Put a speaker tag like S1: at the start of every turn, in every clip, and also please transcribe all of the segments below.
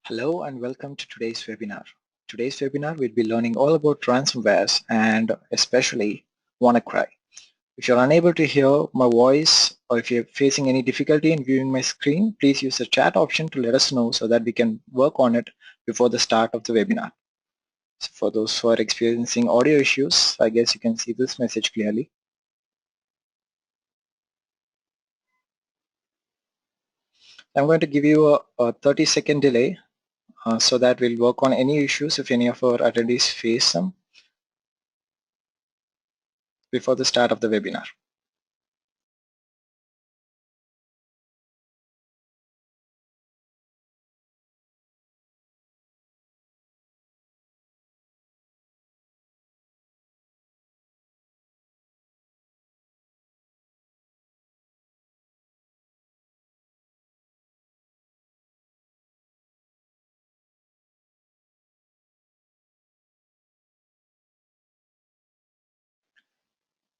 S1: Hello and welcome to today's webinar. Today's webinar we'll be learning all about ransomwares and especially WannaCry. If you're unable to hear my voice or if you're facing any difficulty in viewing my screen, please use the chat option to let us know so that we can work on it before the start of the webinar. So for those who are experiencing audio issues, I guess you can see this message clearly. I'm going to give you a 30-second delay so that we'll work on any issues if any of our attendees face them before the start of the webinar.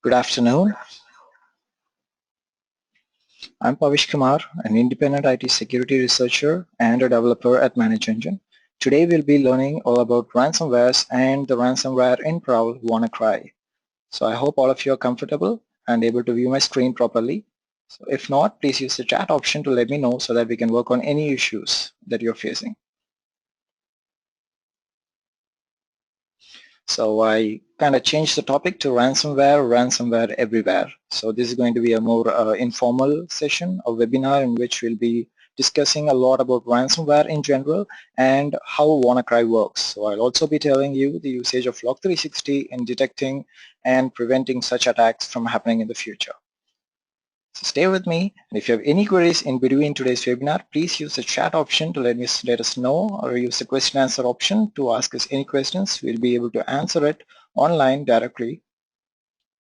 S1: Good afternoon. I'm Pavish, an independent IT security researcher and a developer at ManageEngine. Today we'll be learning all about ransomwares and the ransomware in Prowl WannaCry. So I hope all of you are comfortable and able to view my screen properly. So if not, please use the chat option to let me know so that we can work on any issues that you're facing. So I kind of changed the topic to ransomware everywhere. So this is going to be a more informal session, a webinar in which we'll be discussing a lot about ransomware in general and how WannaCry works. So I'll also be telling you the usage of Log360 in detecting and preventing such attacks from happening in the future. So stay with me, and if you have any queries in between today's webinar, please use the chat option to let us know, or use the question answer option to ask us any questions. We'll be able to answer it online directly.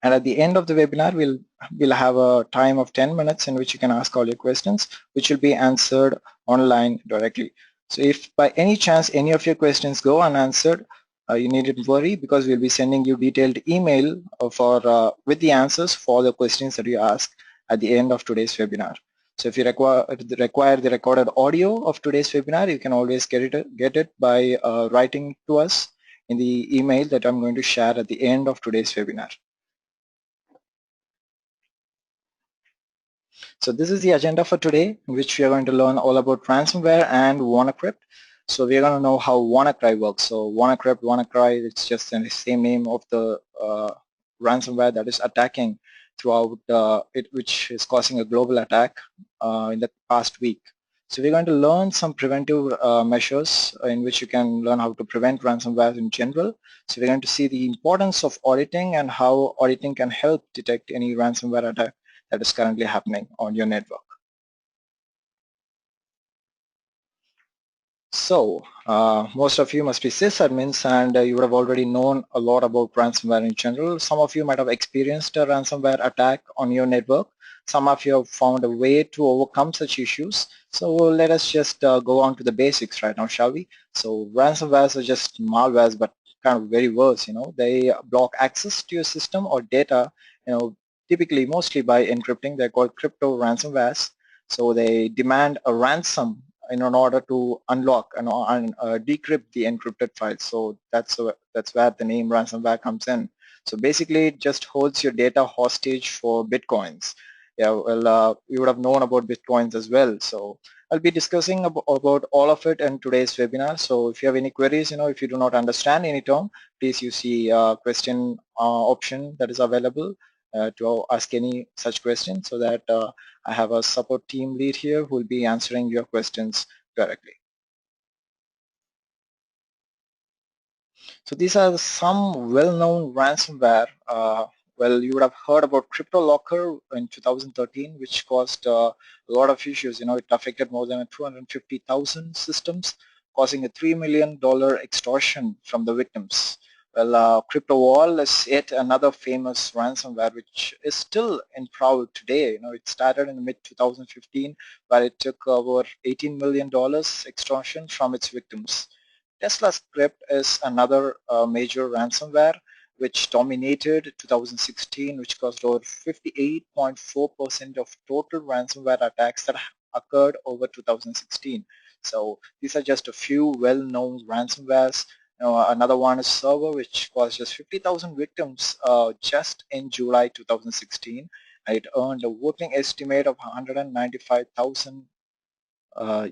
S1: And at the end of the webinar, we'll have a time of 10 minutes in which you can ask all your questions, which will be answered online directly. So if by any chance any of your questions go unanswered, you needn't worry, because we'll be sending you detailed email with the answers for the questions that you ask at the end of today's webinar. So if you require the recorded audio of today's webinar, you can always get it by writing to us in the email that I'm going to share at the end of today's webinar. So this is the agenda for today, in which we are going to learn all about ransomware and Wannacrypt. So we're going to know how WannaCry works. So Wannacrypt, WannaCry, it's just the same name of the ransomware that is attacking throughout it, which is causing a global attack in the past week. So we're going to learn some preventive measures in which you can learn how to prevent ransomware in general. So we're going to see the importance of auditing and how auditing can help detect any ransomware attack that is currently happening on your network. So most of you must be sysadmins, and you would have already known a lot about ransomware in general. Some of you might have experienced a ransomware attack on your network. Some of you have found a way to overcome such issues. So let us just go on to the basics right now, shall we? So ransomwares are just malwares, but kind of very worse. They block access to your system or data, typically mostly by encrypting. They're called crypto ransomwares. So they demand a ransom in order to unlock and decrypt the encrypted files. So that's where the name ransomware comes in. So basically, it just holds your data hostage for bitcoins. Yeah, well, you would have known about bitcoins as well. So I'll be discussing about all of it in today's webinar. So if you have any queries, if you do not understand any term, please use the question option that is available to ask any such question, so that I have a support team lead here who will be answering your questions directly. So these are some well-known ransomware. Well, you would have heard about CryptoLocker in 2013, which caused a lot of issues. It affected more than 250,000 systems, causing a $3 million extortion from the victims. Well, CryptoWall is yet another famous ransomware which is still in prowl today. It started in mid-2015, where it took over $18 million extortion from its victims. Tesla script is another major ransomware which dominated 2016, which caused over 58.4% of total ransomware attacks that occurred over 2016. So these are just a few well-known ransomwares. Another one is Server, which caused just 50,000 victims just in July 2016. It earned a whopping estimate of 195,000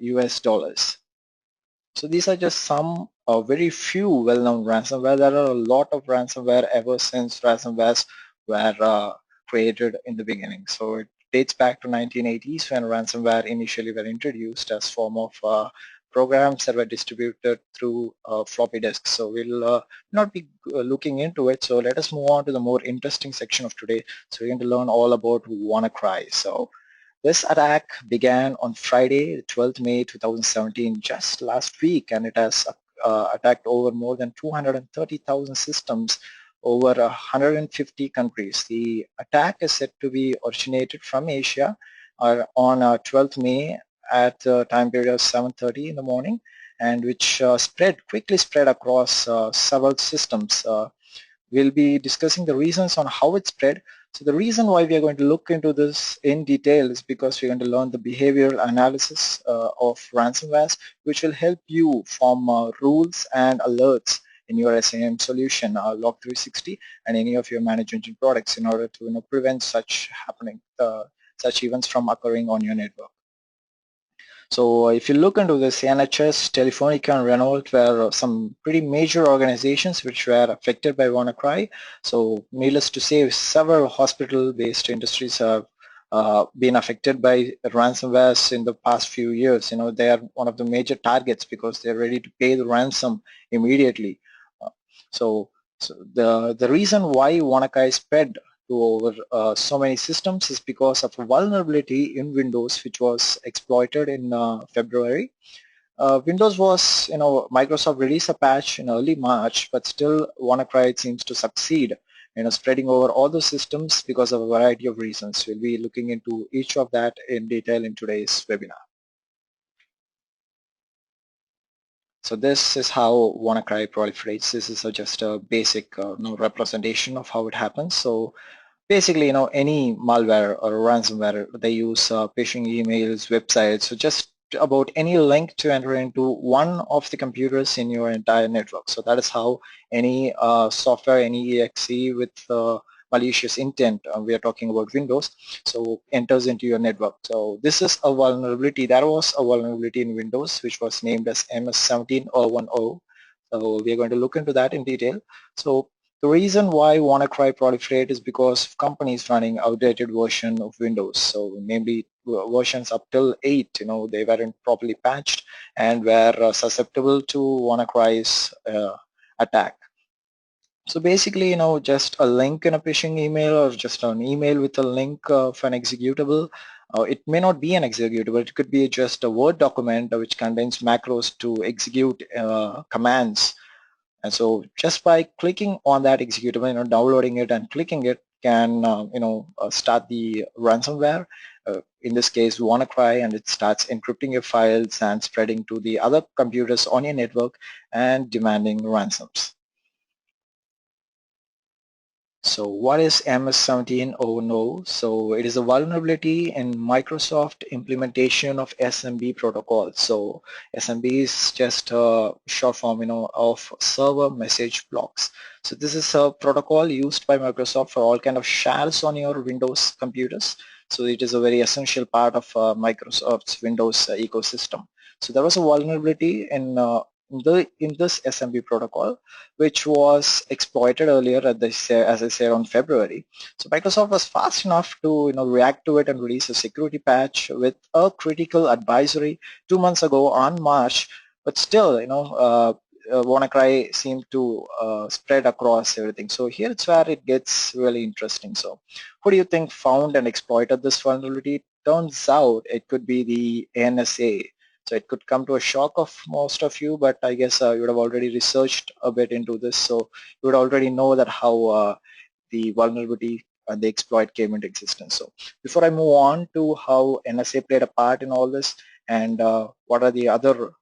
S1: US dollars. So these are just some very few well-known ransomware. There are a lot of ransomware ever since ransomwares were created in the beginning. So it dates back to 1980s when ransomware initially were introduced as form of programs that were distributed through floppy disks. So we'll not be looking into it. So let us move on to the more interesting section of today. So we're going to learn all about WannaCry. So this attack began on Friday, 12th May 2017, just last week, and it has attacked over more than 230,000 systems over 150 countries. The attack is said to be originated from Asia on 12th May at a time period of 7:30 in the morning, and which quickly spread across several systems. We'll be discussing the reasons on how it spread. So the reason why we are going to look into this in detail is because we're going to learn the behavioral analysis of ransomware, which will help you form rules and alerts in your SIEM solution, Log360, and any of your managed engine products in order to prevent such events from occurring on your network. So if you look into this, NHS, Telefonica, and Renault were some pretty major organizations which were affected by WannaCry. So needless to say, several hospital-based industries have been affected by ransomwares in the past few years. They are one of the major targets because they're ready to pay the ransom immediately. Uh, so, the reason why WannaCry spread to over so many systems is because of a vulnerability in Windows which was exploited in February. Windows was, Microsoft released a patch in early March, but still WannaCry seems to succeed, spreading over all the systems because of a variety of reasons. We'll be looking into each of that in detail in today's webinar. So this is how WannaCry proliferates. This is just a basic representation of how it happens. So basically, any malware or ransomware, they use phishing emails, websites, so just about any link to enter into one of the computers in your entire network. So that is how any software, any exe with malicious intent, we are talking about Windows, so enters into your network. So this is a vulnerability. There was a vulnerability in Windows which was named as MS17010. So we are going to look into that in detail. So the reason why WannaCry proliferate is because of companies running outdated version of Windows. So namely versions up till 8, they weren't properly patched and were susceptible to WannaCry's attack. So basically, just a link in a phishing email or just an email with a link of an executable. It may not be an executable. It could be just a Word document which contains macros to execute commands. And so just by clicking on that executable, downloading it and clicking it can, start the ransomware. In this case, WannaCry, and it starts encrypting your files and spreading to the other computers on your network and demanding ransoms. So what is MS-1700? So it is a vulnerability in Microsoft implementation of SMB protocol. So SMB is just a short form, of server message blocks. So this is a protocol used by Microsoft for all kind of shares on your Windows computers. So it is a very essential part of Microsoft's Windows ecosystem. So there was a vulnerability in this SMB protocol, which was exploited earlier, as I said, on February. So Microsoft was fast enough to react to it and release a security patch with a critical advisory 2 months ago on March. But still, WannaCry seemed to spread across everything. So here it's where it gets really interesting. So who do you think found and exploited this vulnerability? Turns out it could be the NSA. So it could come to a shock of most of you, but I guess you would have already researched a bit into this, so you would already know that how the vulnerability and the exploit came into existence. So before I move on to how NSA played a part in all this, and what are the other,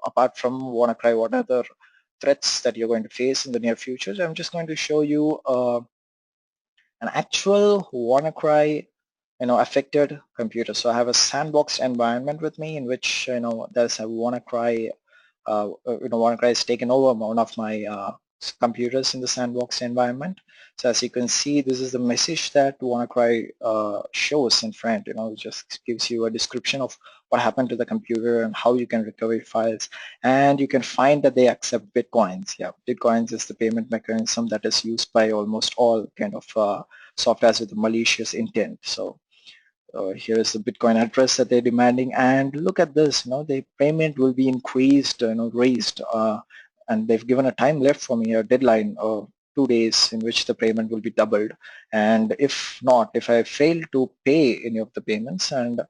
S1: apart from WannaCry, what other threats that you're going to face in the near future, I'm just going to show you an actual WannaCry affected computer. So I have a sandboxed environment with me in which there's a WannaCry. WannaCry has taken over one of my computers in the sandbox environment. So as you can see, this is the message that WannaCry shows in front. It just gives you a description of what happened to the computer and how you can recover files. And you can find that they accept Bitcoins. Yeah, Bitcoins is the payment mechanism that is used by almost all kind of softwares with malicious intent. So here is the Bitcoin address that they're demanding, and look at this, the payment will be increased, raised, and they've given a time left for me, a deadline of 2 days in which the payment will be doubled. And if not, if I fail to pay any of the payments, and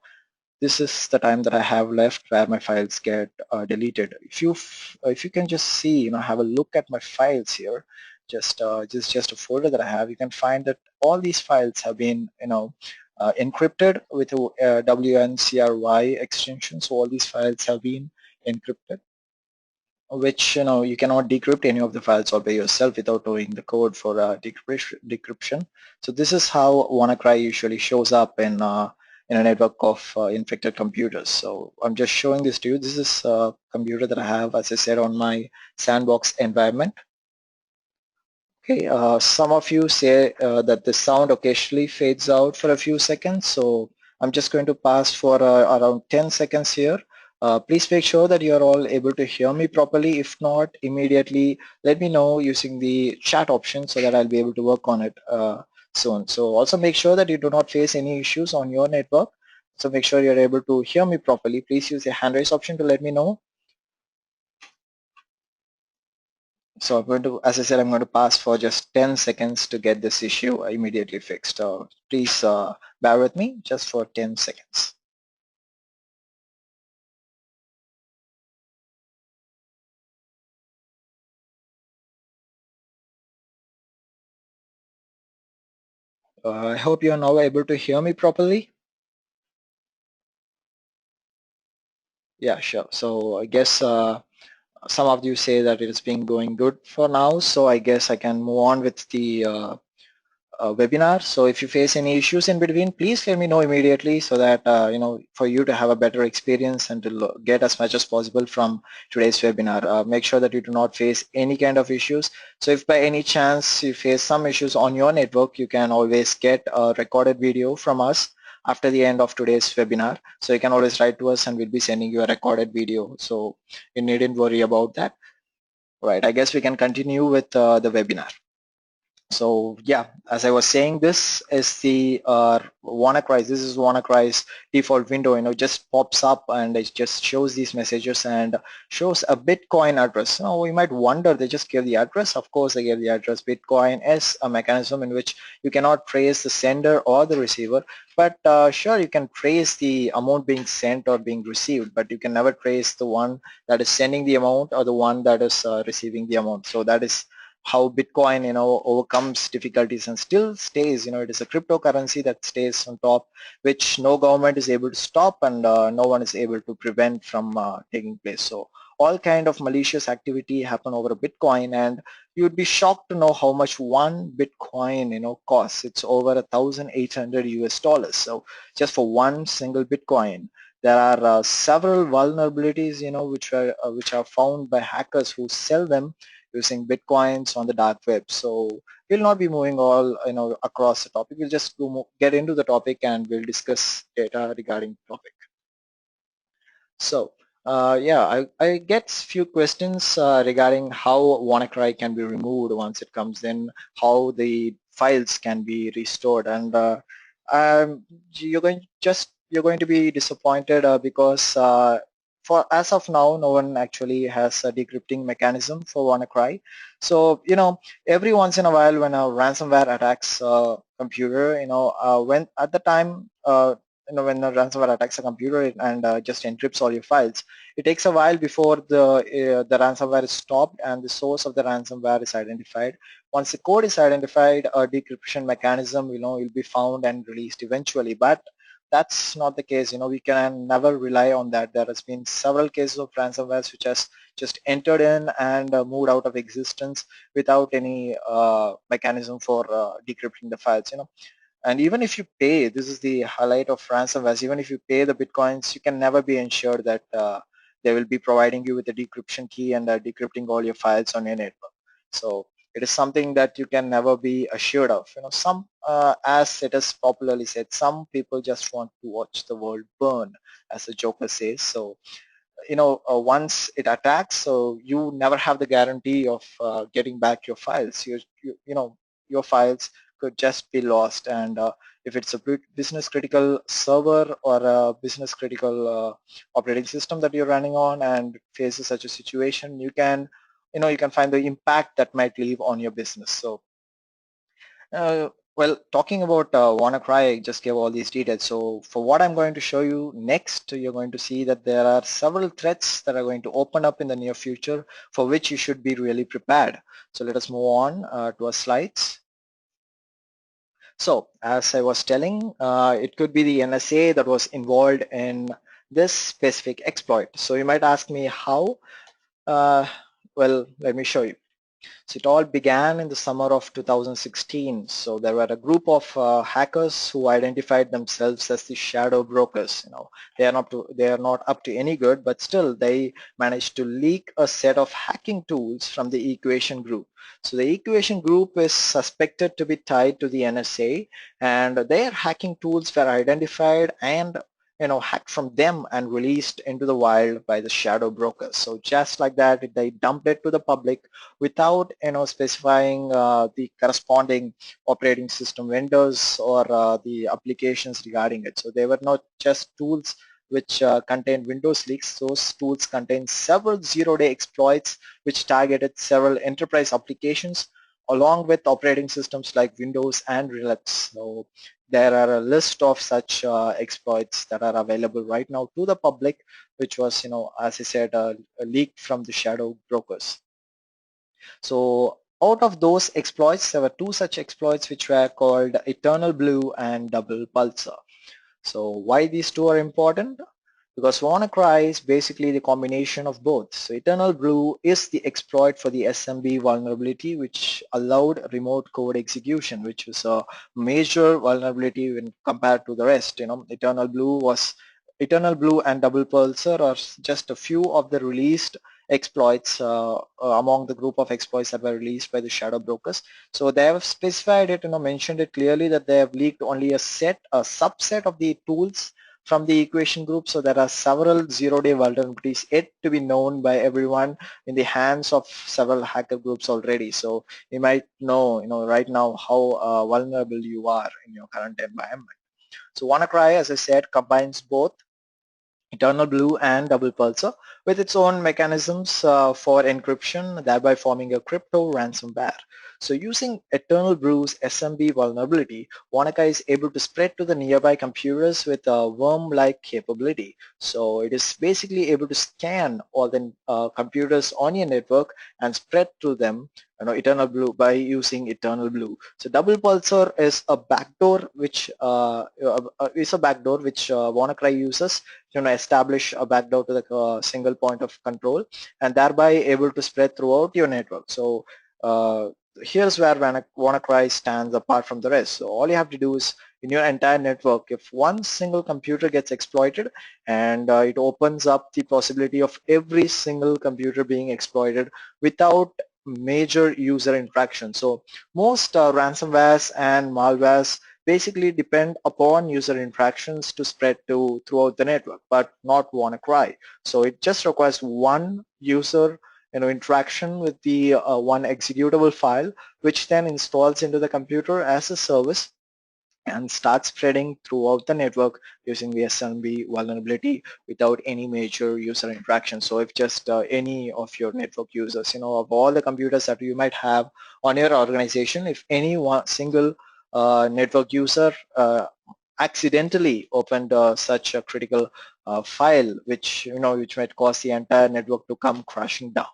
S1: this is the time that I have left where my files get deleted. If you can just see, have a look at my files here, just a folder that I have, you can find that all these files have been encrypted with a WNCRY extension. So all these files have been encrypted, which you cannot decrypt any of the files all by yourself without knowing the code for decryption. So this is how WannaCry usually shows up in a network of infected computers. So I'm just showing this to you. This is a computer that I have, as I said, on my sandbox environment. Okay, some of you say that the sound occasionally fades out for a few seconds, so I'm just going to pass for around 10 seconds here. Please make sure that you're all able to hear me properly. If not, immediately let me know using the chat option so that I'll be able to work on it soon. So also make sure that you do not face any issues on your network. So make sure you're able to hear me properly. Please use the hand raise option to let me know. So I'm going to, as I said, I'm going to pass for just 10 seconds to get this issue immediately fixed. Please bear with me just for 10 seconds. I hope you are now able to hear me properly. Yeah, sure. So I guess some of you say that it has been going good for now. So I guess I can move on with the webinar. So if you face any issues in between, please let me know immediately so that for you to have a better experience and to get as much as possible from today's webinar. Make sure that you do not face any kind of issues. So if by any chance you face some issues on your network, you can always get a recorded video from us after the end of today's webinar. So you can always write to us and we'll be sending you a recorded video. So you needn't worry about that. Right, I guess we can continue with the webinar. So yeah, as I was saying, this is the WannaCry. This is WannaCry's default window. Just pops up and it just shows these messages and shows a Bitcoin address. Now you might wonder, they just gave the address. Of course, they gave the address. Bitcoin is a mechanism in which you cannot trace the sender or the receiver. But sure, you can trace the amount being sent or being received, but you can never trace the one that is sending the amount or the one that is receiving the amount. So that is how Bitcoin, overcomes difficulties and still stays. It is a cryptocurrency that stays on top, which no government is able to stop and no one is able to prevent from taking place. So all kind of malicious activity happen over a Bitcoin, and you'd be shocked to know how much one Bitcoin, costs. It's over 1,800 US dollars. So just for one single Bitcoin. There are several vulnerabilities, which are found by hackers who sell them using bitcoins on the dark web. So we'll not be moving all across the topic. We'll just get into the topic and we'll discuss data regarding the topic. So yeah, I get few questions regarding how WannaCry can be removed once it comes in, how the files can be restored, and um, you're going to be disappointed because for as of now, no one actually has a decrypting mechanism for WannaCry. So every once in a while, when a ransomware attacks a computer, when at the time. When a ransomware attacks a computer and just encrypts all your files, it takes a while before the ransomware is stopped and the source of the ransomware is identified. Once the code is identified, a decryption mechanism will be found and released eventually, but that's not the case. We can never rely on that. There has been several cases of ransomware which has just entered in and moved out of existence without any mechanism for decrypting the files. And even if you pay, this is the highlight of ransomware, even if you pay the bitcoins, you can never be ensured that they will be providing you with a decryption key and decrypting all your files on your network. So it is something that you can never be assured of. Some, as it is popularly said, some people just want to watch the world burn, as the joker says. So once it attacks, so you never have the guarantee of getting back your files. Your files could just be lost, and if it's a business critical server or a business critical operating system that you're running on and faces such a situation, you can find the impact that might leave on your business. So well, talking about WannaCry, I just gave all these details. So for what I'm going to show you next, you're going to see that there are several threats that are going to open up in the near future for which you should be really prepared. So let us move on to our slides. So as I was telling, it could be the NSA that was involved in this specific exploit. So you might ask me how? Well, let me show you. So it all began in the summer of 2016. So there were a group of hackers who identified themselves as the shadow brokers. They are not up to any good, but still they managed to leak a set of hacking tools from the Equation group. So the Equation group is suspected to be tied to the NSA, and their hacking tools were identified and hacked from them and released into the wild by the shadow brokers. So just like that, they dumped it to the public without specifying the corresponding operating system vendors or the applications regarding it. So they were not just tools which contain Windows leaks. Those tools contain several zero-day exploits which targeted several enterprise applications along with operating systems like Windows and Linux. So there are a list of such exploits that are available right now to the public, which was, as I said, leaked from the shadow brokers. So out of those exploits, there were two such exploits which were called Eternal Blue and Double Pulsar. So why these two are important? Because WannaCry is basically the combination of both. So Eternal Blue is the exploit for the SMB vulnerability which allowed remote code execution, which was a major vulnerability when compared to the rest. Eternal Blue and Double Pulsar are just a few of the released exploits among the group of exploits that were released by the shadow brokers. So they have specified it, mentioned it clearly that they have leaked only a subset of the tools from the Equation group. So there are several zero-day vulnerabilities yet to be known by everyone in the hands of several hacker groups already. So you might know, right now how vulnerable you are in your current environment. So WannaCry, as I said, combines both Eternal Blue and Double Pulsar with its own mechanisms for encryption, thereby forming a crypto ransomware. So using Eternal Blue's SMB vulnerability, WannaCry is able to spread to the nearby computers with a worm-like capability. So it is basically able to scan all the computers on your network and spread to them Eternal Blue by using Eternal Blue. So Double Pulsar is a backdoor which WannaCry uses establish a backdoor to the single point of control and thereby able to spread throughout your network. So here's where WannaCry stands apart from the rest. So all you have to do is in your entire network, if one single computer gets exploited and it opens up the possibility of every single computer being exploited without major user interaction. So most ransomwares and malwares basically depend upon user interactions to spread throughout the network, but not WannaCry. So it just requires one user interaction with the one executable file, which then installs into the computer as a service and start spreading throughout the network using the SMB vulnerability without any major user interaction. So if just any of your network users, of all the computers that you might have on your organization, if any one single network user accidentally opened such a critical file, which might cause the entire network to come crashing down.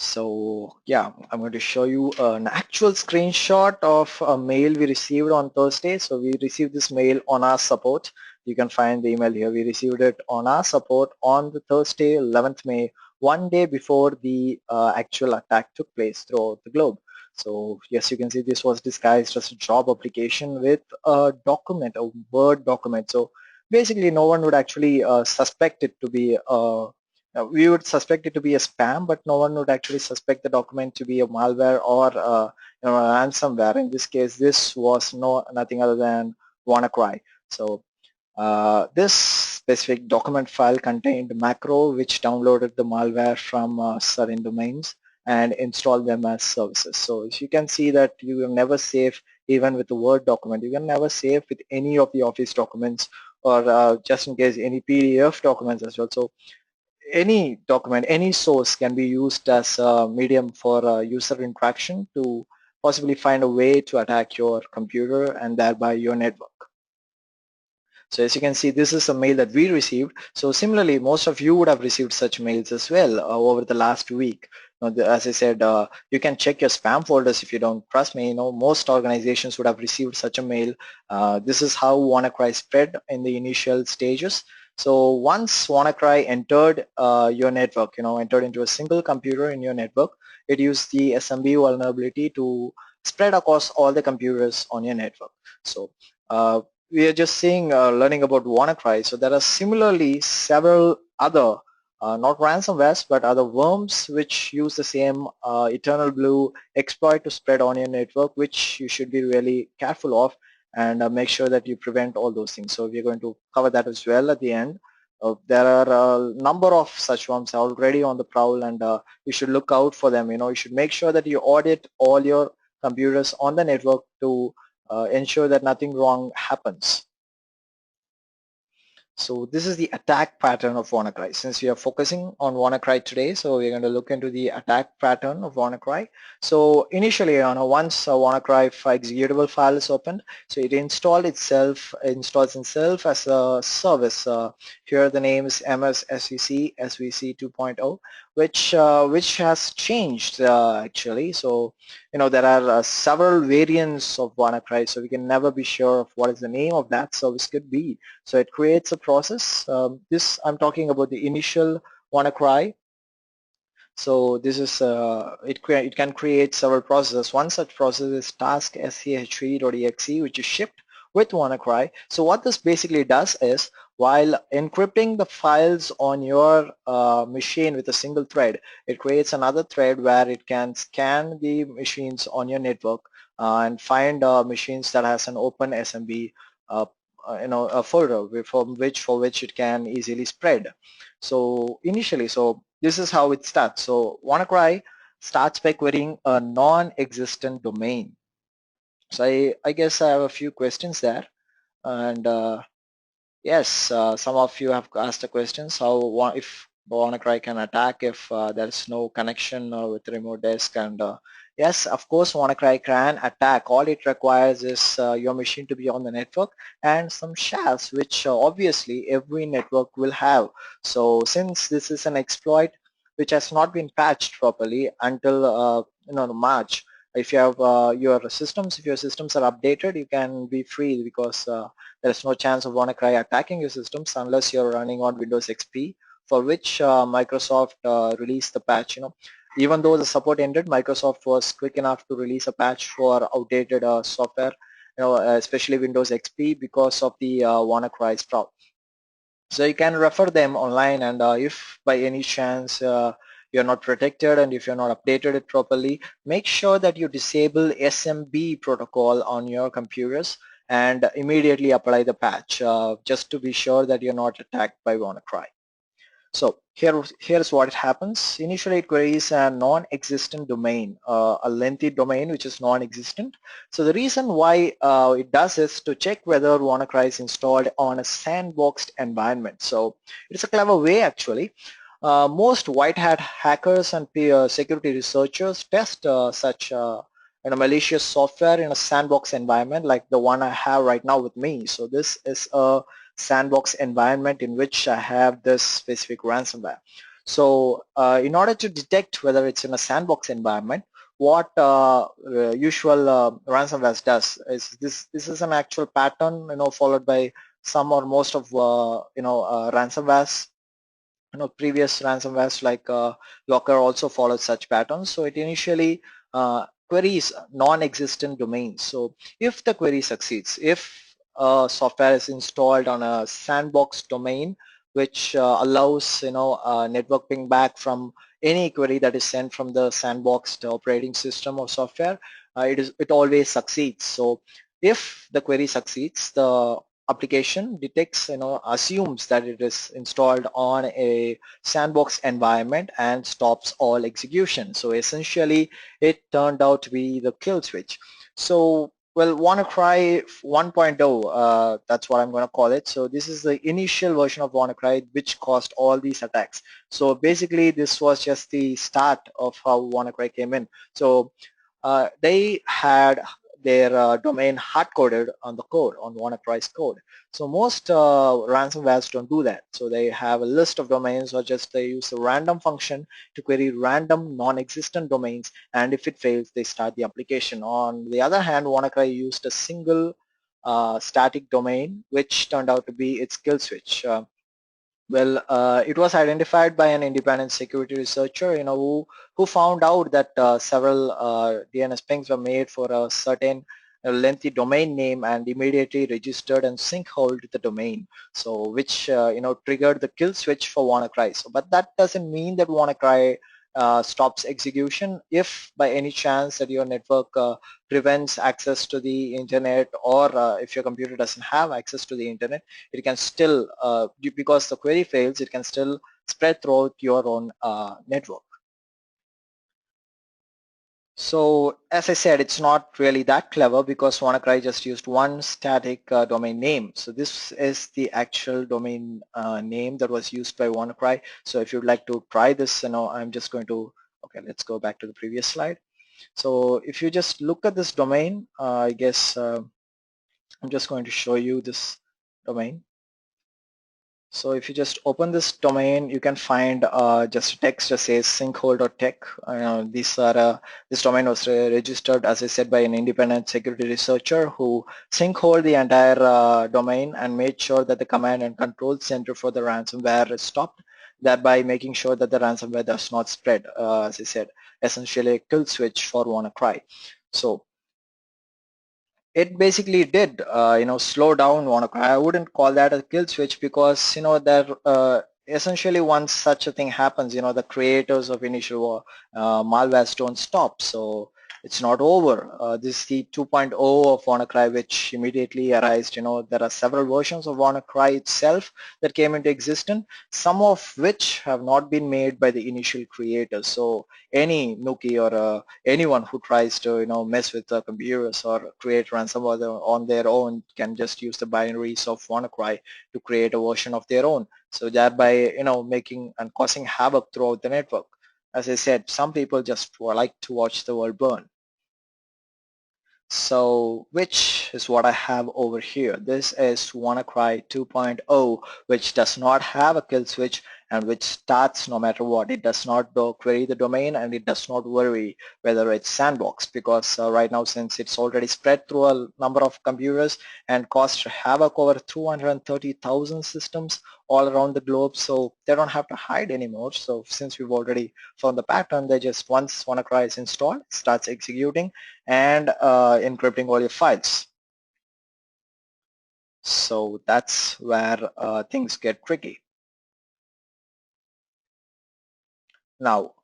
S1: So yeah, I'm going to show you an actual screenshot of a mail we received on Thursday. So we received this mail on our support. You can find the email here. We received it on our support on the Thursday, 11th May, one day before the actual attack took place throughout the globe. So yes, you can see this was disguised as a job application with a document, a Word document. So basically no one would actually suspect it to be we would suspect it to be a spam, but no one would actually suspect the document to be a malware or a ransomware. In this case, this was nothing other than WannaCry. So this specific document file contained macro which downloaded the malware from certain domains and installed them as services. So as you can see that you will never save even with the Word document. You can never save with any of the Office documents or just in case any PDF documents as well. So any document, any source can be used as a medium for user interaction to possibly find a way to attack your computer and thereby your network. So as you can see, this is a mail that we received. So similarly, most of you would have received such mails as well over the last week. As I said, you can check your spam folders if you don't trust me. Most organizations would have received such a mail. This is how WannaCry spread in the initial stages. So once WannaCry entered your network, entered into a single computer in your network, it used the SMB vulnerability to spread across all the computers on your network. So we are just learning about WannaCry. So there are similarly several other, not ransomwares, but other worms which use the same eternal blue exploit to spread on your network, which you should be really careful of and make sure that you prevent all those things. So we're going to cover that as well at the end. There are a number of such worms already on the prowl, and you should look out for them. You should make sure that you audit all your computers on the network to ensure that nothing wrong happens. So this is the attack pattern of WannaCry. Since we are focusing on WannaCry today, so we're going to look into the attack pattern of WannaCry. So initially, once a WannaCry executable file is opened, so it installs itself as a service. Here the name is MS-SVC SVC 2.0, which has changed actually. So there are several variants of WannaCry, so we can never be sure of what is the name of that service could be. So it creates a process. This I'm talking about the initial WannaCry. So this is it can create several processes. One such process is task sch3.exe, which is shipped with WannaCry. So what this basically does is, while encrypting the files on your machine with a single thread, it creates another thread where it can scan the machines on your network and find machines that has an open SMB a folder for which it can easily spread. So initially, so this is how it starts. So WannaCry starts by querying a non-existent domain. So I guess I have a few questions there, and yes, some of you have asked the questions if WannaCry can attack if there's no connection with the remote desk, and yes, of course WannaCry can attack. All it requires is your machine to be on the network and some shares, which obviously every network will have. So since this is an exploit which has not been patched properly until March, if you have if your systems are updated, you can be free because there's no chance of WannaCry attacking your systems unless you're running on Windows XP, for which Microsoft released the patch. Even though the support ended, Microsoft was quick enough to release a patch for outdated software, especially Windows XP, because of the WannaCry sprout. So you can refer them online, and if by any chance you're not protected and if you're not updated it properly, make sure that you disable SMB protocol on your computers and immediately apply the patch just to be sure that you're not attacked by WannaCry. So here's what happens. Initially, it queries a non-existent domain, a lengthy domain which is non-existent. So the reason why it does is to check whether WannaCry is installed on a sandboxed environment. So it's a clever way actually. Most white hat hackers and security researchers test such malicious software in a sandbox environment like the one I have right now with me. So this is a sandbox environment in which I have this specific ransomware. So in order to detect whether it's in a sandbox environment, what usual ransomware does is this is an actual pattern, followed by some or most of ransomwares. Previous ransomwares like Locker also followed such patterns. So it initially queries non-existent domains. So if the query succeeds, if software is installed on a sandbox domain which allows network ping back from any query that is sent from the sandboxed operating system or software, it always succeeds. So if the query succeeds, the application detects, assumes that it is installed on a sandbox environment and stops all execution. So essentially it turned out to be the kill switch. So well, WannaCry 1.0, that's what I'm going to call it. So this is the initial version of WannaCry which caused all these attacks. So basically this was just the start of how WannaCry came in. So they had their domain hard-coded on the code, on WannaCry's code. So most ransomwares don't do that. So they have a list of domains, or just they use a random function to query random non-existent domains, and if it fails, they start the application. On the other hand, WannaCry used a single static domain, which turned out to be its kill switch. Well, it was identified by an independent security researcher, who found out that several DNS pings were made for a certain lengthy domain name and immediately registered and sinkholed the domain. So, which triggered the kill switch for WannaCry. So, but that doesn't mean that WannaCry stops execution. If by any chance that your network prevents access to the internet, or if your computer doesn't have access to the internet, it can still, because the query fails, it can still spread throughout your own network. So as I said, it's not really that clever because WannaCry just used one static domain name. So this is the actual domain name that was used by WannaCry. So if you'd like to try this, I'm just going to, okay, let's go back to the previous slide. So if you just look at this domain, I guess I'm just going to show you this domain. So if you just open this domain, you can find just text that says sinkhole.tech. This domain was registered, as I said, by an independent security researcher who sinkholed the entire domain and made sure that the command and control center for the ransomware is stopped, thereby making sure that the ransomware does not spread. As I said, essentially a kill switch for WannaCry. So it basically did, slow down WannaCry. I wouldn't call that a kill switch because, there essentially once such a thing happens, the creators of initial malwares don't stop. So it's not over. This is the 2.0 of WannaCry, which immediately arised. There are several versions of WannaCry itself that came into existence, some of which have not been made by the initial creators. So any nookie or anyone who tries to mess with the computers or create ransomware on their own can just use the binaries of WannaCry to create a version of their own. So thereby making and causing havoc throughout the network. As I said, some people just like to watch the world burn. So which is what I have over here. This is WannaCry 2.0, which does not have a kill switch and which starts no matter what. It does not query the domain, and it does not worry whether it's sandbox, because right now, since it's already spread through a number of computers and caused havoc over 230,000 systems all around the globe, so they don't have to hide anymore. So since we've already found the pattern, they just, once WannaCry is installed, starts executing and encrypting all your files. So that's where things get tricky. Now,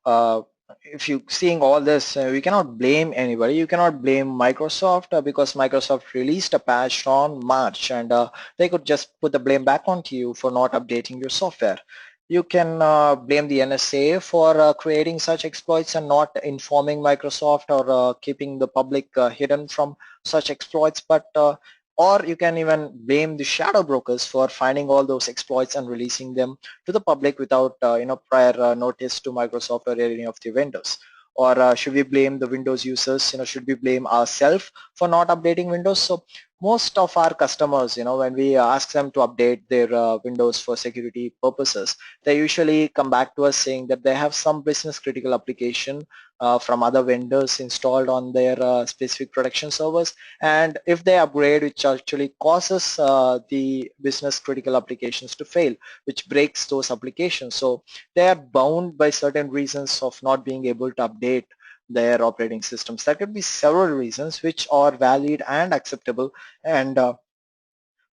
S1: if you seeing all this, we cannot blame anybody. You cannot blame Microsoft because Microsoft released a patch on March, and they could just put the blame back onto you for not updating your software. You can blame the NSA for creating such exploits and not informing Microsoft, or keeping the public hidden from such exploits. But or you can even blame the shadow brokers for finding all those exploits and releasing them to the public without prior notice to Microsoft or any of the vendors. Or should we blame the Windows users? Should we blame ourselves for not updating Windows? So most of our customers, when we ask them to update their Windows for security purposes, they usually come back to us saying that they have some business critical application from other vendors installed on their specific production servers, and if they upgrade, which actually causes the business critical applications to fail, which breaks those applications. So they are bound by certain reasons of not being able to update their operating systems. There could be several reasons which are valid and acceptable, and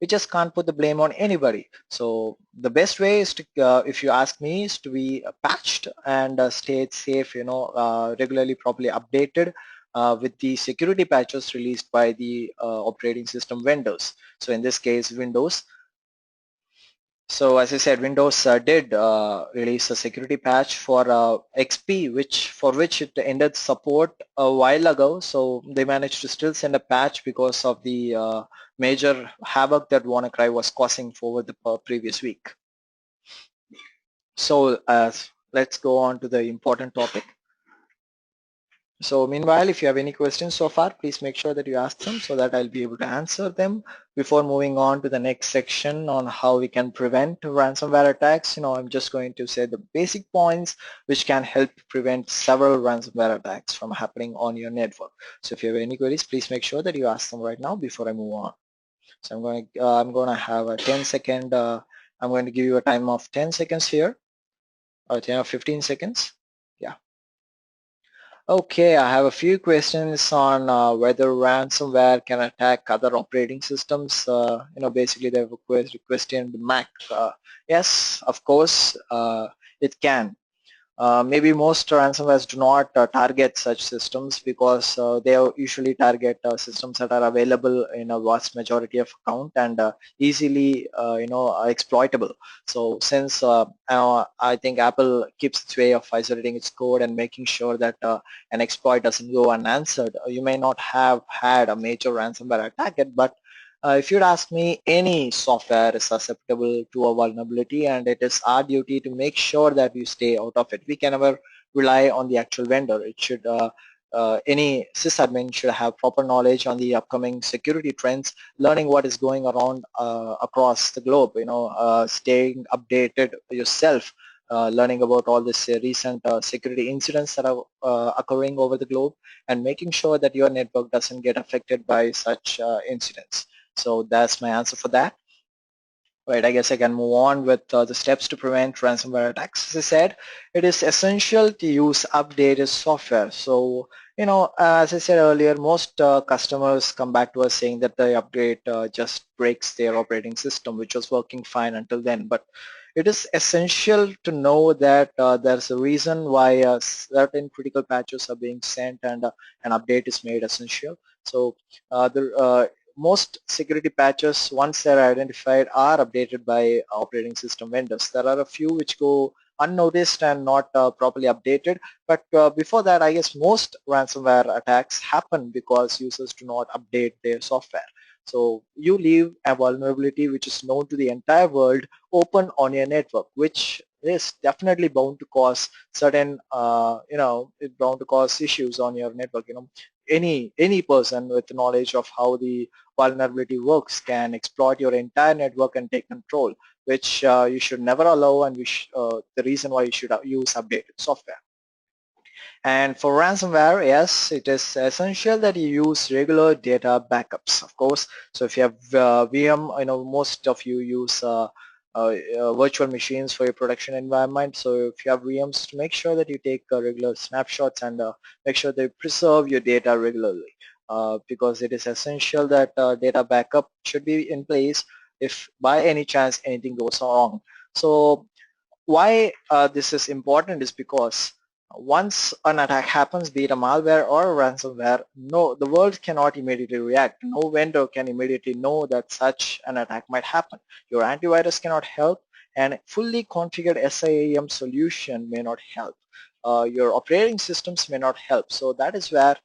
S1: we just can't put the blame on anybody. So the best way is to, if you ask me, is to be patched and stay safe, regularly, properly updated with the security patches released by the operating system vendors. So in this case, Windows. So as I said, Windows did release a security patch for XP, which it ended support a while ago. So they managed to still send a patch because of the major havoc that WannaCry was causing over the previous week. So let's go on to the important topic. So meanwhile, if you have any questions so far, please make sure that you ask them so that I'll be able to answer them before moving on to the next section on how we can prevent ransomware attacks. I'm just going to say the basic points which can help prevent several ransomware attacks from happening on your network. So if you have any queries, please make sure that you ask them right now before I move on. So I'm going to have a 10-second, I'm going to give you a time of 10 seconds here, or 10 or 15 seconds. Yeah. Okay, I have a few questions on whether ransomware can attack other operating systems. Basically they have a question Mac. Yes, of course, it can. Maybe most ransomwares do not target such systems because they usually target systems that are available in a vast majority of account and easily exploitable. So since I think Apple keeps its way of isolating its code and making sure that an exploit doesn't go unanswered, you may not have had a major ransomware attack yet, but if you'd ask me, any software is susceptible to a vulnerability, and it is our duty to make sure that we stay out of it. We can never rely on the actual vendor. It should any sysadmin should have proper knowledge on the upcoming security trends, learning what is going around across the globe. Staying updated yourself, learning about all this recent security incidents that are occurring over the globe, and making sure that your network doesn't get affected by such incidents. So that's my answer for that. Right, I guess I can move on with the steps to prevent ransomware attacks. As I said, it is essential to use updated software. So, as I said earlier, most customers come back to us saying that the update just breaks their operating system, which was working fine until then. But it is essential to know that there's a reason why certain critical patches are being sent and an update is made essential. So most security patches, once they're identified, are updated by operating system vendors. There are a few which go unnoticed and not properly updated, but before that, I guess most ransomware attacks happen because users do not update their software. So you leave a vulnerability which is known to the entire world open on your network, which is definitely bound to cause certain, it's bound to cause issues on your network. Any person with knowledge of how the vulnerability works can exploit your entire network and take control, which you should never allow, and the reason why you should use updated software. And for ransomware, yes, it is essential that you use regular data backups, of course. So if you have VM, most of you use virtual machines for your production environment. So if you have VMs, to make sure that you take regular snapshots and make sure they preserve your data regularly, because it is essential that data backup should be in place if by any chance anything goes wrong. So why this is important is because once an attack happens, be it a malware or a ransomware, no, the world cannot immediately react. No vendor can immediately know that such an attack might happen. Your antivirus cannot help, and fully configured SIEM solution may not help. Your operating systems may not help. So that is where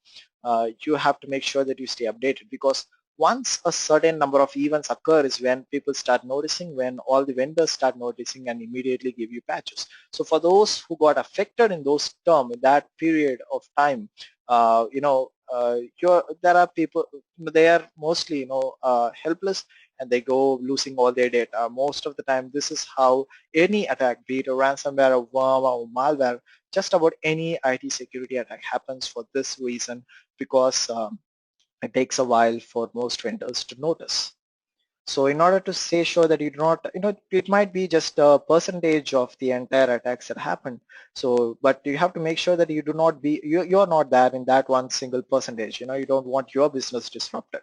S1: you have to make sure that you stay updated, because once a certain number of events occur is when people start noticing, when all the vendors start noticing and immediately give you patches. So for those who got affected in those term, in that period of time, there are people, they are mostly, helpless, and they go losing all their data. Most of the time, this is how any attack, be it a ransomware, a worm, or malware, just about any IT security attack happens for this reason, because it takes a while for most vendors to notice. So in order to say sure that you do not, it might be just a percentage of the entire attacks that happen. So, but you have to make sure that you do not be, you're not there in that one single percentage. You don't want your business disrupted.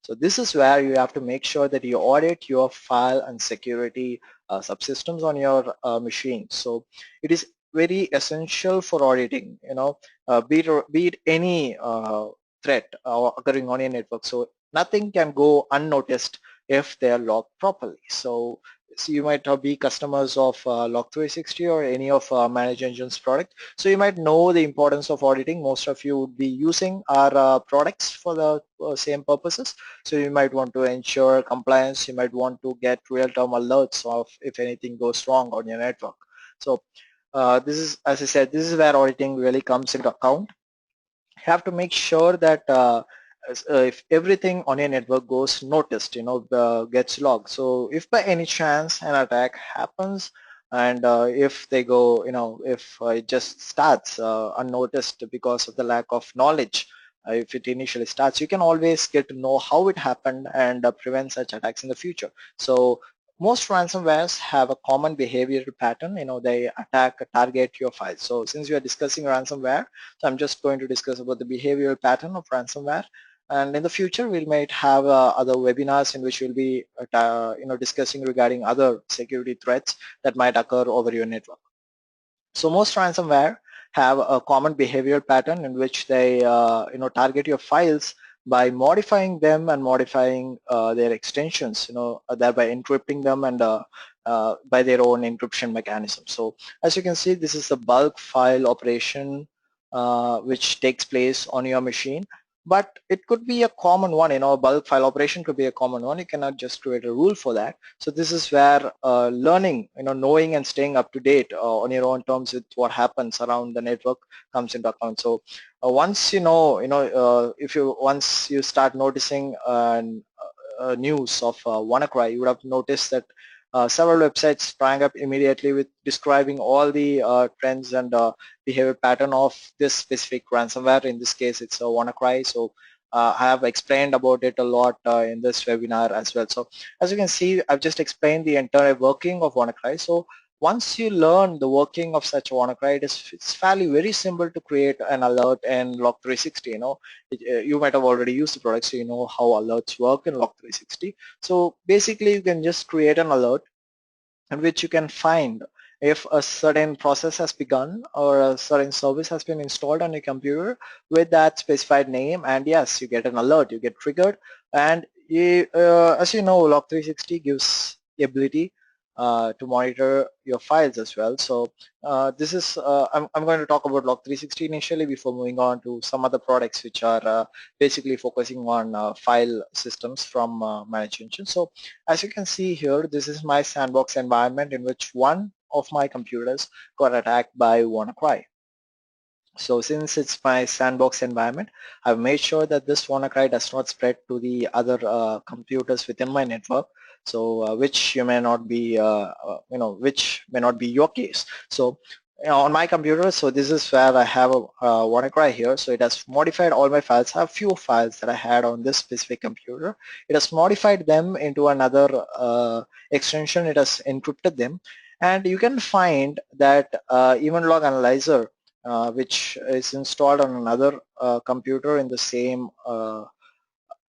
S1: So this is where you have to make sure that you audit your file and security subsystems on your machine. So it is very essential for auditing, be it any threat occurring on your network. So nothing can go unnoticed if they are logged properly. So you might be customers of Log360 or any of Manage Engine's product. So you might know the importance of auditing. Most of you would be using our products for the same purposes. So you might want to ensure compliance. You might want to get real-time alerts of if anything goes wrong on your network. So this is, as I said, this is where auditing really comes into account. You have to make sure that if everything on your network goes noticed, gets logged. So if by any chance an attack happens, and if they go, if it just starts unnoticed because of the lack of knowledge, if it initially starts, you can always get to know how it happened and prevent such attacks in the future. So most ransomwares have a common behavioral pattern. They target your files. So since we are discussing ransomware, so I'm just going to discuss about the behavioral pattern of ransomware. And in the future, we might have other webinars in which we'll be, discussing regarding other security threats that might occur over your network. So most ransomware have a common behavioral pattern in which they, target your files by modifying them and modifying their extensions, thereby encrypting them and by their own encryption mechanism. So as you can see, this is the bulk file operation which takes place on your machine. But it could be a common one, a bulk file operation could be a common one. You cannot just create a rule for that. So this is where learning, knowing and staying up to date on your own terms with what happens around the network comes into account. So once once you start noticing news of WannaCry, you would have noticed that several websites sprang up immediately with describing all the trends and behavior pattern of this specific ransomware. In this case, it's a WannaCry. So I have explained about it a lot in this webinar as well. So as you can see, I've just explained the entire working of WannaCry. So once you learn the working of such a WannaCry, it's fairly very simple to create an alert in Log360. You might have already used the product, so you know how alerts work in Log360. So basically, you can just create an alert in which you can find if a certain process has begun or a certain service has been installed on your computer with that specified name, and yes, you get an alert, you get triggered, and as you know, Log360 gives the ability to monitor your files as well. So this is I'm going to talk about Log360 initially before moving on to some other products which are basically focusing on file systems from Managed Engine. So as you can see here, this is my sandbox environment in which one of my computers got attacked by WannaCry. So since it's my sandbox environment, I've made sure that this WannaCry does not spread to the other computers within my network. So which you may not be, which may not be your case. So on my computer, so this is where I have a WannaCry here. So it has modified all my files. I have few files that I had on this specific computer. It has modified them into another extension. It has encrypted them. And you can find that even log analyzer which is installed on another computer in the same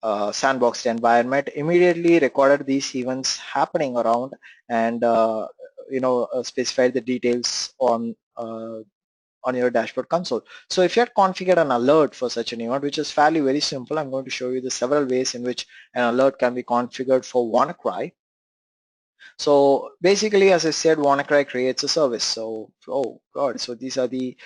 S1: sandboxed environment, immediately recorded these events happening around and specified the details on your dashboard console. So if you had configured an alert for such an event, which is fairly very simple, I'm going to show you the several ways in which an alert can be configured for WannaCry. So basically, as I said, WannaCry creates a service. So, oh God, so these are the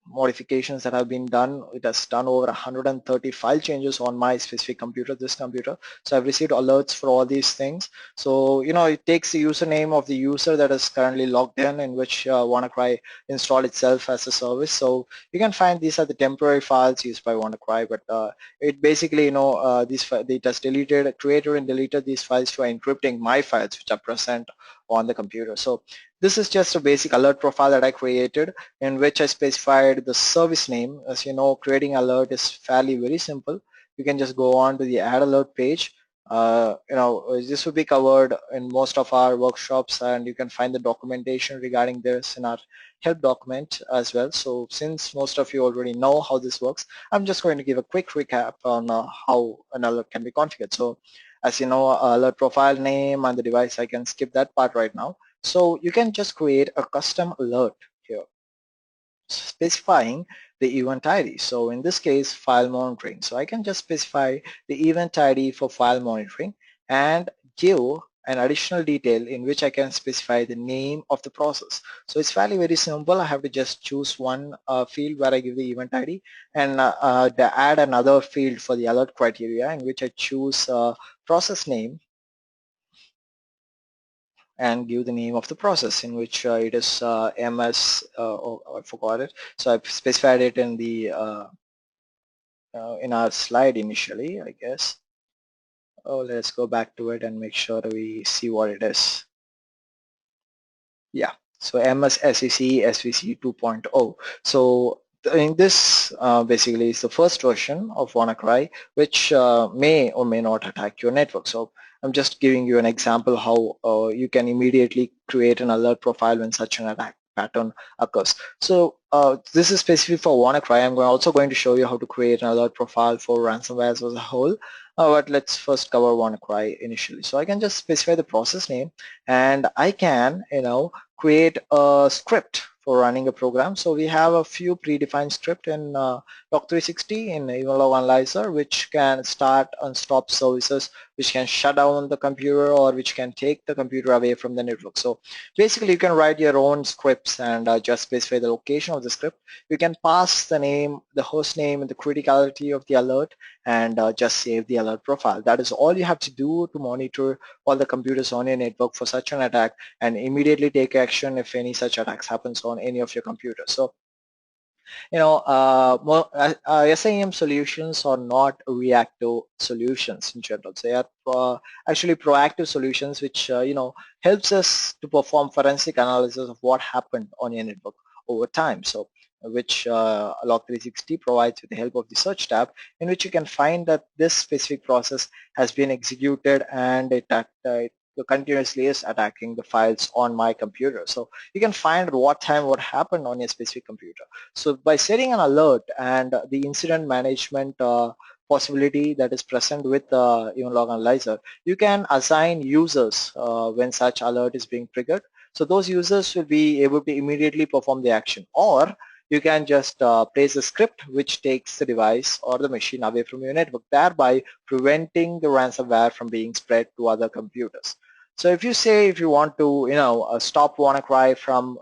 S1: modifications that have been done. It has done over 130 file changes on my specific computer, this computer. So I've received alerts for all these things. So, it takes the username of the user that is currently logged in which WannaCry installed itself as a service. So you can find these are the temporary files used by WannaCry, but it basically, it has created and deleted these files for encrypting my files which are present on the computer. So this is just a basic alert profile that I created in which I specified the service name. As you know, creating alert is fairly very simple. You can just go on to the add alert page This will be covered in most of our workshops, and you can find the documentation regarding this in our help document as well. So since most of you already know how this works, I'm just going to give a quick recap on how an alert can be configured. So as you know, alert profile name and the device, I can skip that part right now. So you can just create a custom alert here specifying the event ID. So in this case, file monitoring. So I can just specify the event ID for file monitoring and give an additional detail in which I can specify the name of the process. So it's fairly very simple. I have to just choose one field where I give the event ID and add another field for the alert criteria in which I choose process name and give the name of the process in which it is MS, I forgot it. So I've specified it in our slide initially, I guess. Oh, let's go back to it and make sure we see what it is. Yeah, so MS SEC SVC 2.0. So in this basically is the first version of WannaCry, which may or may not attack your network. So I'm just giving you an example how you can immediately create an alert profile when such an attack pattern occurs. So this is specific for WannaCry. I'm also going to show you how to create an alert profile for ransomware as a whole. But let's first cover WannaCry initially. So I can just specify the process name, and I can, create a script for running a program. So we have a few predefined script in Log 360 in Log Analyzer, which can start and stop services, which can shut down the computer, or which can take the computer away from the network. So basically you can write your own scripts and just specify the location of the script. You can pass the name, the host name, and the criticality of the alert, and just save the alert profile. That is all you have to do to monitor all the computers on your network for such an attack, and immediately take action if any such attacks happens on any of your computers. So SIEM solutions are not reactive solutions in general. They are actually proactive solutions, which helps us to perform forensic analysis of what happened on your network over time. So which Log 360 provides with the help of the search tab, in which you can find that this specific process has been executed, and it continuously is attacking the files on my computer. So you can find at what time what happened on your specific computer. So by setting an alert and the incident management possibility that is present with Log Analyzer, you can assign users when such alert is being triggered. So those users will be able to immediately perform the action, or you can just place a script which takes the device or the machine away from your network, thereby preventing the ransomware from being spread to other computers. So if you say, if you want to, stop WannaCry from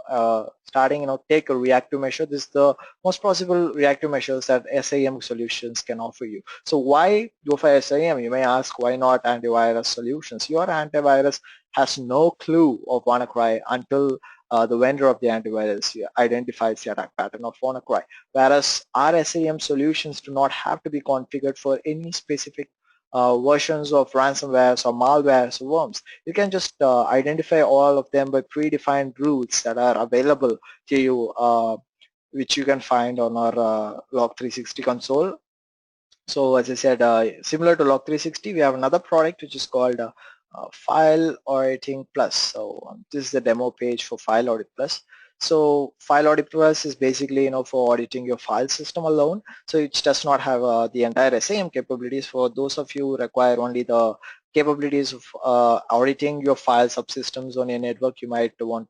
S1: starting, take a reactive measure, this is the most possible reactive measures that SIEM solutions can offer you. So why go for SIEM? You may ask, why not antivirus solutions? Your antivirus has no clue of WannaCry until the vendor of the antivirus identifies the attack pattern of WannaCry. Whereas our SIEM solutions do not have to be configured for any specific versions of ransomwares or malwares or worms. You can just identify all of them by predefined rules that are available to you, which you can find on our Log 360 console. So as I said, similar to Log 360, we have another product which is called File Auditing Plus. So this is the demo page for File Audit Plus. So File Audit Plus is basically, for auditing your file system alone. So it does not have the entire SIEM capabilities. For those of you who require only the capabilities of auditing your file subsystems on your network, you might want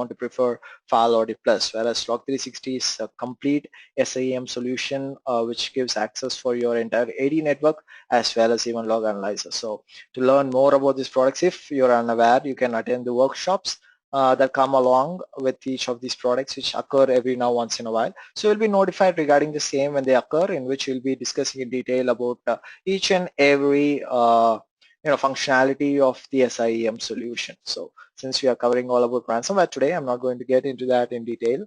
S1: to prefer File Audit Plus, whereas Log 360 is a complete SIEM solution which gives access for your entire AD network as well as even log analyzer. So to learn more about these products, if you're unaware, you can attend the workshops that come along with each of these products, which occur every now once in a while. So you'll be notified regarding the same when they occur, in which we'll be discussing in detail about each and every functionality of the SIEM solution. So since we are covering all about ransomware today, I'm not going to get into that in detail.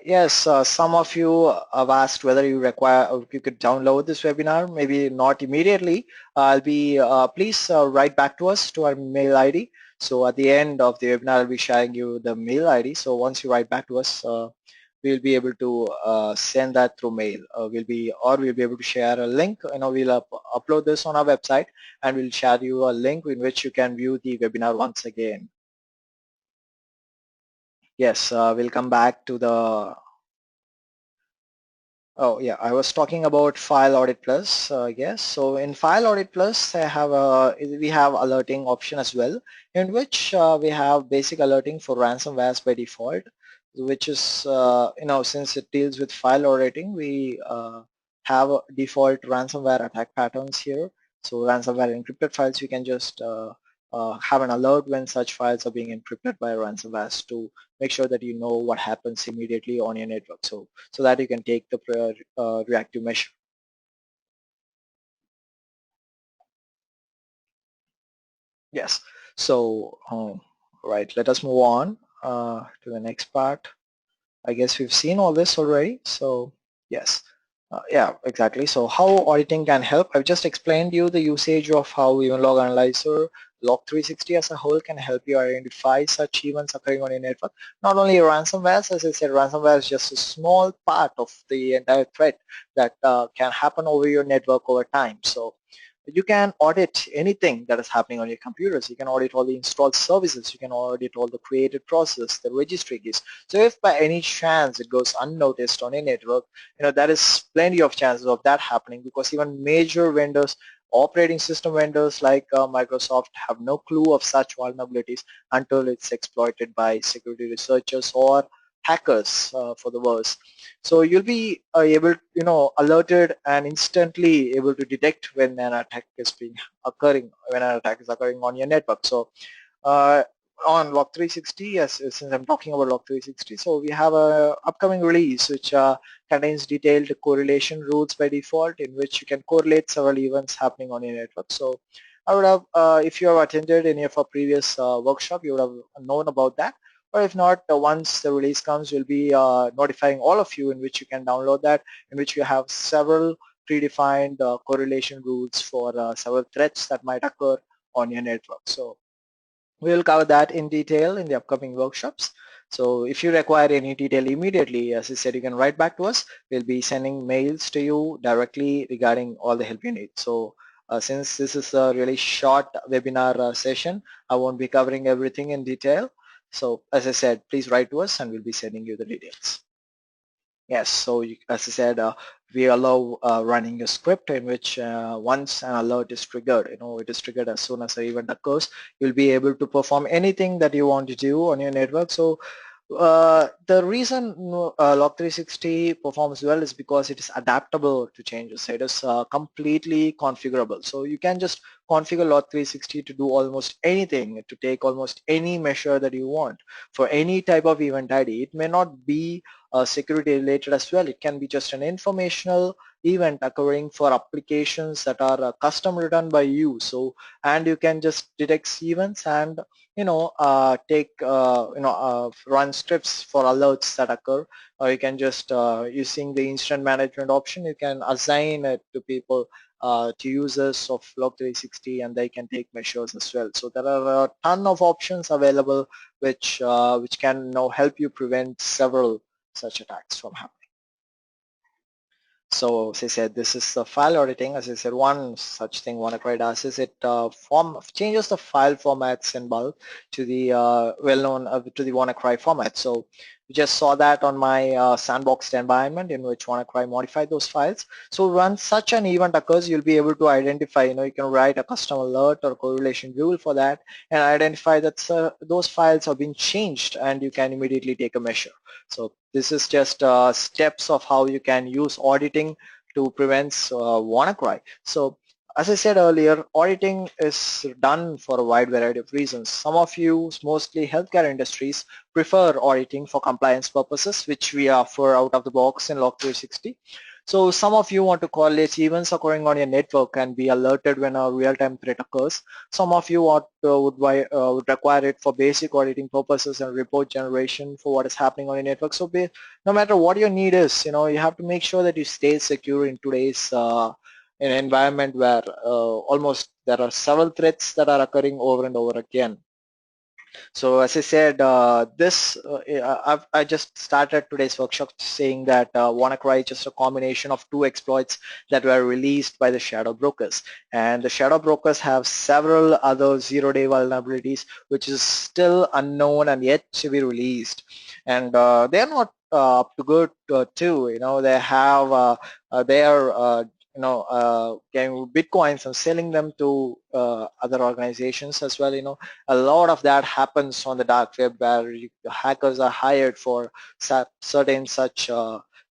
S1: Yes, some of you have asked whether you require, or you could download this webinar, maybe not immediately. I'll be, please write back to us to our mail ID. So at the end of the webinar, I'll be sharing you the mail ID. So once you write back to us, we'll be able to send that through mail. We'll be able to share a link. We'll upload this on our website, and we'll share you a link in which you can view the webinar once again. Yes, we'll come back to the. Oh yeah, I was talking about File Audit Plus, I guess. So in File Audit Plus, we have alerting option as well, in which we have basic alerting for ransomwares by default, which is since it deals with file auditing, we have a default ransomware attack patterns here. So ransomware encrypted files, you can just have an alert when such files are being encrypted by ransomwares to make sure that you know what happens immediately on your network. So that you can take the reactive measure. Yes. So right, let us move on to the next part. I guess we've seen all this already. So yes, yeah, exactly. So how auditing can help? I've just explained you the usage of how Event Log Analyzer, Log 360 as a whole can help you identify such events occurring on your network. Not only ransomware, as I said, ransomware is just a small part of the entire threat that can happen over your network over time. So you can audit anything that is happening on your computers. You can audit all the installed services. You can audit all the created process, the registry keys. So if by any chance it goes unnoticed on a network, there is plenty of chances of that happening, because even major vendors, operating system vendors like Microsoft, have no clue of such vulnerabilities until it's exploited by security researchers or hackers for the worst. So you'll be able, alerted and instantly able to detect when an attack is occurring on your network. So uh, on Log 360, yes, since I'm talking about Log 360, so we have a upcoming release which contains detailed correlation rules by default, in which you can correlate several events happening on your network. So I would have, if you have attended any of our previous workshop, you would have known about that. Or if not, once the release comes, we'll be notifying all of you, in which you can download that, in which you have several predefined correlation rules for several threats that might occur on your network. So we'll cover that in detail in the upcoming workshops. So if you require any detail immediately, as I said, you can write back to us. We'll be sending mails to you directly regarding all the help you need. So since this is a really short webinar session, I won't be covering everything in detail. So as I said, please write to us and we'll be sending you the details. Yes, so as I said, we allow running a script in which once an alert is triggered, it is triggered as soon as the event occurs, you'll be able to perform anything that you want to do on your network. So the reason Log360 performs well is because it is adaptable to changes. It is completely configurable. So you can just configure Log360 to do almost anything, to take almost any measure that you want for any type of event ID. It may not be security related as well. It can be just an informational event occurring for applications that are custom written by you. So, and you can just detect events and run scripts for alerts that occur, or you can just using the incident management option, you can assign it to people, to users of Log360, and they can take measures as well. So there are a ton of options available which can now help you prevent several such attacks from happening. So as I said, this is the file auditing. As I said, one such thing WannaCry does is it changes the file formats in bulk to the well-known to the WannaCry format. So we just saw that on my sandboxed environment, in which WannaCry modified those files. So once such an event occurs, you'll be able to identify, you can write a custom alert or correlation rule for that and identify that those files have been changed, and you can immediately take a measure. So this is just steps of how you can use auditing to prevent WannaCry. So as I said earlier, auditing is done for a wide variety of reasons. Some of you, mostly healthcare industries, prefer auditing for compliance purposes, which we offer out of the box in Log 360. So some of you want to correlate events occurring on your network and be alerted when a real-time threat occurs. Some of you would require it for basic auditing purposes and report generation for what is happening on your network. So no matter what your need is, you have to make sure that you stay secure in today's in an environment where almost there are several threats that are occurring over and over again. So as I said, I just started today's workshop saying that WannaCry is just a combination of two exploits that were released by the shadow brokers. And the shadow brokers have several other zero-day vulnerabilities which is still unknown and yet to be released. And they're not up to good too. They have they are getting bitcoins and selling them to other organizations as well. A lot of that happens on the dark web where hackers are hired for certain such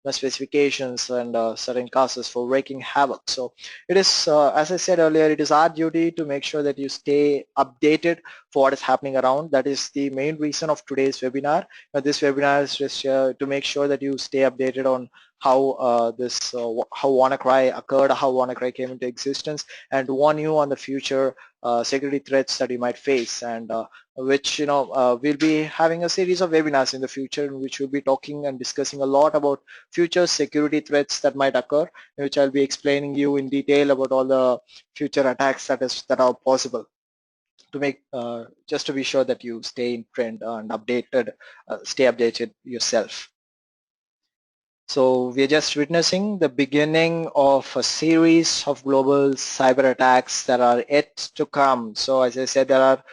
S1: specifications and certain causes for wreaking havoc. So it is, as I said earlier, it is our duty to make sure that you stay updated for what is happening around. That is the main reason of today's webinar. This webinar is just to make sure that you stay updated on how how WannaCry occurred, how WannaCry came into existence, and to warn you on the future security threats that you might face, and which we'll be having a series of webinars in the future in which we'll be talking and discussing a lot about future security threats that might occur, in which I'll be explaining you in detail about all the future attacks that are possible, to make just to be sure that you stay in trend and updated, stay updated yourself. So we're just witnessing the beginning of a series of global cyber attacks that are yet to come. So as I said, there are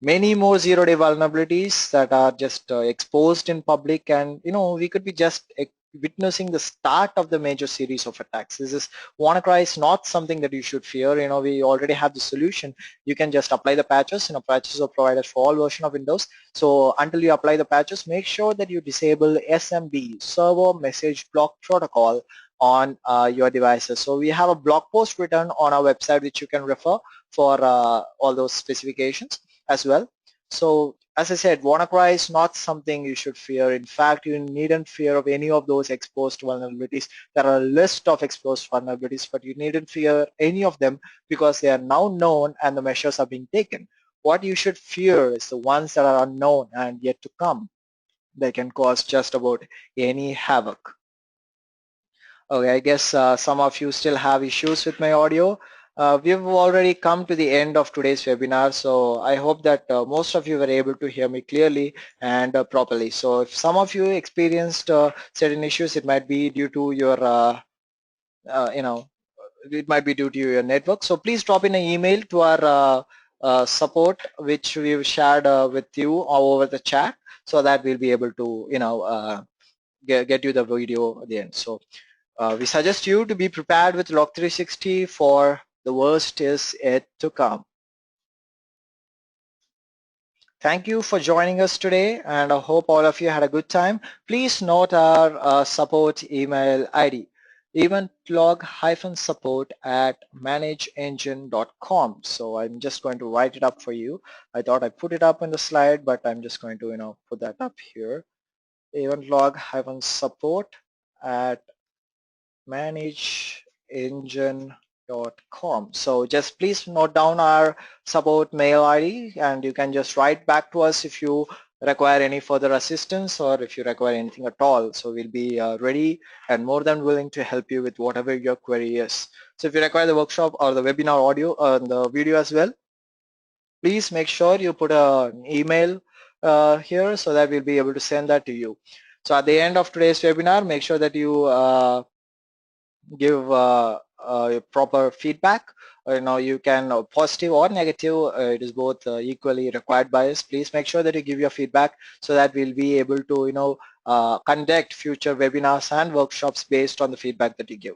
S1: many more zero-day vulnerabilities that are just exposed in public, and we could be just witnessing the start of the major series of attacks. This is WannaCry is not something that you should fear. We already have the solution. You can just apply the patches. Patches are provided for all version of Windows. So until you apply the patches, make sure that you disable SMB, Server Message Block Protocol, on your devices. So we have a blog post written on our website which you can refer for all those specifications as well. So as I said, WannaCry is not something you should fear. In fact, you needn't fear of any of those exposed vulnerabilities. There are a list of exposed vulnerabilities, but you needn't fear any of them because they are now known and the measures are being taken. What you should fear is the ones that are unknown and yet to come. They can cause just about any havoc. Okay, I guess some of you still have issues with my audio. We've already come to the end of today's webinar, so I hope that most of you were able to hear me clearly and properly. So if some of you experienced certain issues, it might be due to your, it might be due to your network. So please drop in an email to our support, which we've shared with you all over the chat, so that we'll be able to, get you the video at the end. So we suggest you to be prepared with Log 360 for the worst is yet to come. Thank you for joining us today, and I hope all of you had a good time. Please note our support email ID, eventlog-support@manageengine.com. So I'm just going to write it up for you. I thought I put it up in the slide, but I'm just going to put that up here. eventlog-support at manageengine.com. So just please note down our support mail ID, and you can just write back to us if you require any further assistance or if you require anything at all. So we'll be ready and more than willing to help you with whatever your query is. So if you require the workshop or the webinar audio or the video as well, please make sure you put an email here so that we'll be able to send that to you. So at the end of today's webinar, make sure that you give proper feedback. You can positive or negative. It is both equally required by us. Please make sure that you give your feedback so that we'll be able to conduct future webinars and workshops based on the feedback that you give.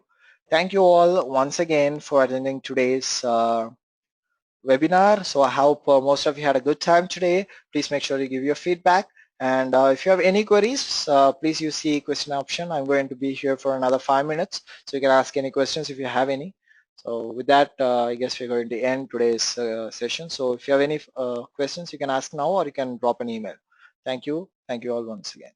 S1: Thank you all once again for attending today's webinar. So I hope most of you had a good time today. Please make sure you give your feedback. And if you have any queries, please use the question option. I'm going to be here for another 5 minutes, so you can ask any questions if you have any. So with that, I guess we're going to end today's session. So if you have any questions, you can ask now or you can drop an email. Thank you. Thank you all once again.